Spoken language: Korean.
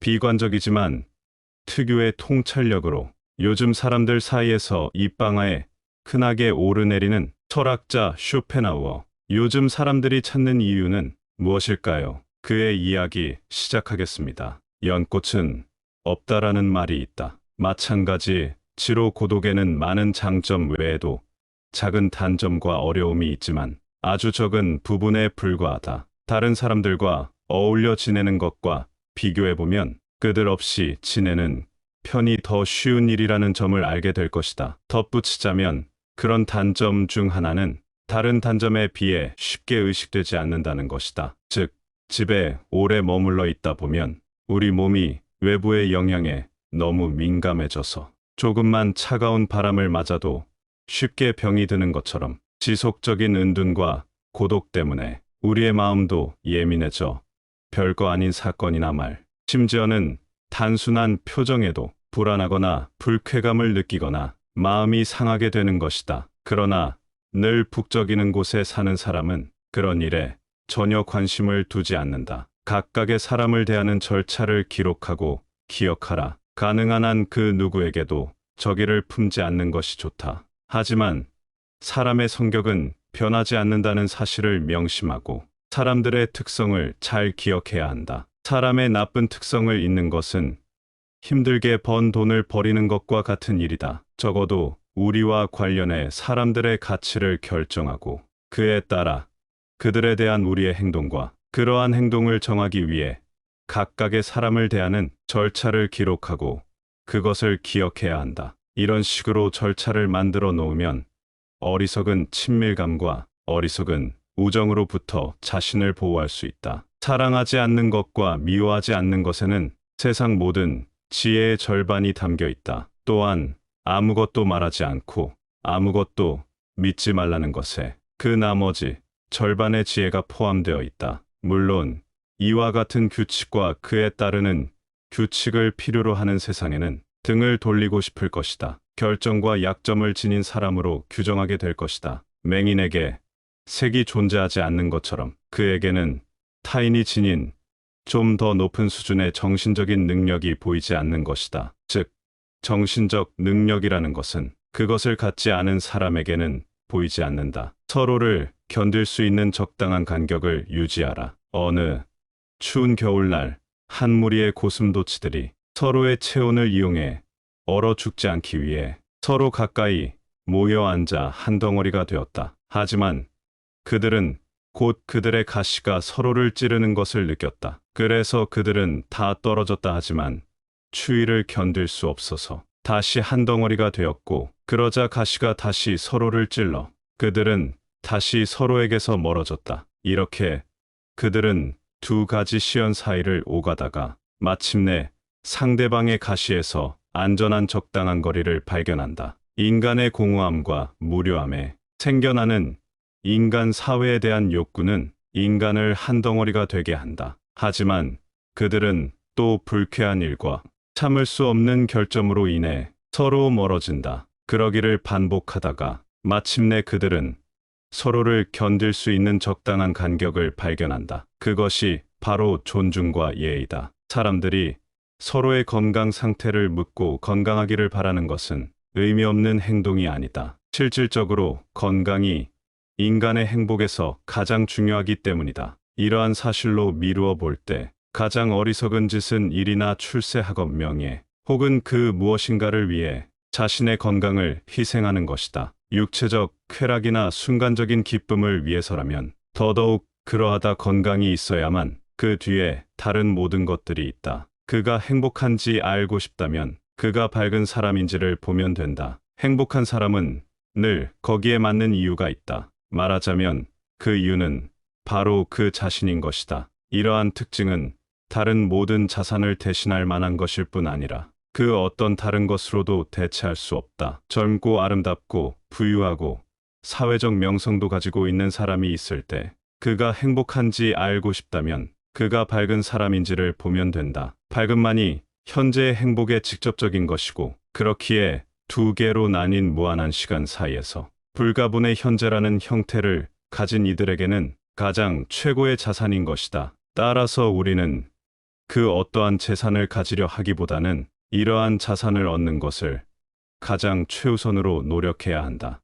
비관적이지만 특유의 통찰력으로 요즘 사람들 사이에서 입방아에 흔하게 오르내리는 철학자 쇼펜하우어. 요즘 사람들이 찾는 이유는 무엇일까요? 그의 이야기 시작하겠습니다. 연꽃은 없다라는 말이 있다. 마찬가지 지로 고독에는 많은 장점 외에도 작은 단점과 어려움이 있지만 아주 적은 부분에 불과하다. 다른 사람들과 어울려 지내는 것과 비교해보면 그들 없이 지내는 편이 더 쉬운 일이라는 점을 알게 될 것이다. 덧붙이자면 그런 단점 중 하나는 다른 단점에 비해 쉽게 의식되지 않는다는 것이다. 즉, 집에 오래 머물러 있다 보면 우리 몸이 외부의 영향에 너무 민감해져서 조금만 차가운 바람을 맞아도 쉽게 병이 드는 것처럼 지속적인 은둔과 고독 때문에 우리의 마음도 예민해져 별거 아닌 사건이나 말, 심지어는 단순한 표정에도 불안하거나 불쾌감을 느끼거나 마음이 상하게 되는 것이다. 그러나 늘 북적이는 곳에 사는 사람은 그런 일에 전혀 관심을 두지 않는다. 각각의 사람을 대하는 절차를 기록하고 기억하라. 가능한 한 그 누구에게도 적의를 품지 않는 것이 좋다. 하지만 사람의 성격은 변하지 않는다는 사실을 명심하고 사람들의 특성을 잘 기억해야 한다. 사람의 나쁜 특성을 잊는 것은 힘들게 번 돈을 버리는 것과 같은 일이다. 적어도 우리와 관련해 사람들의 가치를 결정하고 그에 따라 그들에 대한 우리의 행동과 그러한 행동을 정하기 위해 각각의 사람을 대하는 절차를 기록하고 그것을 기억해야 한다. 이런 식으로 절차를 만들어 놓으면 어리석은 친밀감과 어리석은 우정으로부터 자신을 보호할 수 있다. 사랑하지 않는 것과 미워하지 않는 것에는 세상 모든 지혜의 절반이 담겨 있다. 또한 아무것도 말하지 않고 아무것도 믿지 말라는 것에 그 나머지 절반의 지혜가 포함되어 있다. 물론 이와 같은 규칙과 그에 따르는 규칙을 필요로 하는 세상에는 등을 돌리고 싶을 것이다. 결정과 약점을 지닌 사람으로 규정하게 될 것이다. 맹인에게 색이 존재하지 않는 것처럼 그에게는 타인이 지닌 좀 더 높은 수준의 정신적인 능력이 보이지 않는 것이다. 즉, 정신적 능력이라는 것은 그것을 갖지 않은 사람에게는 보이지 않는다. 서로를 견딜 수 있는 적당한 간격을 유지하라. 어느 추운 겨울날 한 무리의 고슴도치들이 서로의 체온을 이용해 얼어 죽지 않기 위해 서로 가까이 모여 앉아 한 덩어리가 되었다. 하지만 그들은 곧 그들의 가시가 서로를 찌르는 것을 느꼈다. 그래서 그들은 다 떨어졌다 하지만 추위를 견딜 수 없어서 다시 한 덩어리가 되었고, 그러자 가시가 다시 서로를 찔러 그들은 다시 서로에게서 멀어졌다. 이렇게 그들은 두 가지 시연 사이를 오가다가 마침내 상대방의 가시에서 안전한 적당한 거리를 발견한다. 인간의 공허함과 무료함에 생겨나는 인간 사회에 대한 욕구는 인간을 한 덩어리가 되게 한다. 하지만 그들은 또 불쾌한 일과 참을 수 없는 결점으로 인해 서로 멀어진다. 그러기를 반복하다가 마침내 그들은 서로를 견딜 수 있는 적당한 간격을 발견한다. 그것이 바로 존중과 예의다. 사람들이 서로의 건강 상태를 묻고 건강하기를 바라는 것은 의미 없는 행동이 아니다. 실질적으로 건강이 인간의 행복에서 가장 중요하기 때문이다. 이러한 사실로 미루어 볼 때 가장 어리석은 짓은 일이나 출세 학업 명예 혹은 그 무엇인가를 위해 자신의 건강을 희생하는 것이다. 육체적 쾌락이나 순간적인 기쁨을 위해서라면 더더욱 그러하다. 건강이 있어야만 그 뒤에 다른 모든 것들이 있다. 그가 행복한지 알고 싶다면 그가 밝은 사람인지를 보면 된다. 행복한 사람은 늘 거기에 맞는 이유가 있다. 말하자면 그 이유는 바로 그 자신인 것이다. 이러한 특징은 다른 모든 자산을 대신할 만한 것일 뿐 아니라 그 어떤 다른 것으로도 대체할 수 없다. 젊고 아름답고 부유하고 사회적 명성도 가지고 있는 사람이 있을 때 그가 행복한지 알고 싶다면 그가 밝은 사람인지를 보면 된다. 밝음만이 현재의 행복의 직접적인 것이고, 그렇기에 두 개로 나뉜 무한한 시간 사이에서 불가분의 현재라는 형태를 가진 이들에게는 가장 최고의 자산인 것이다. 따라서 우리는 그 어떠한 재산을 가지려 하기보다는 이러한 자산을 얻는 것을 가장 최우선으로 노력해야 한다.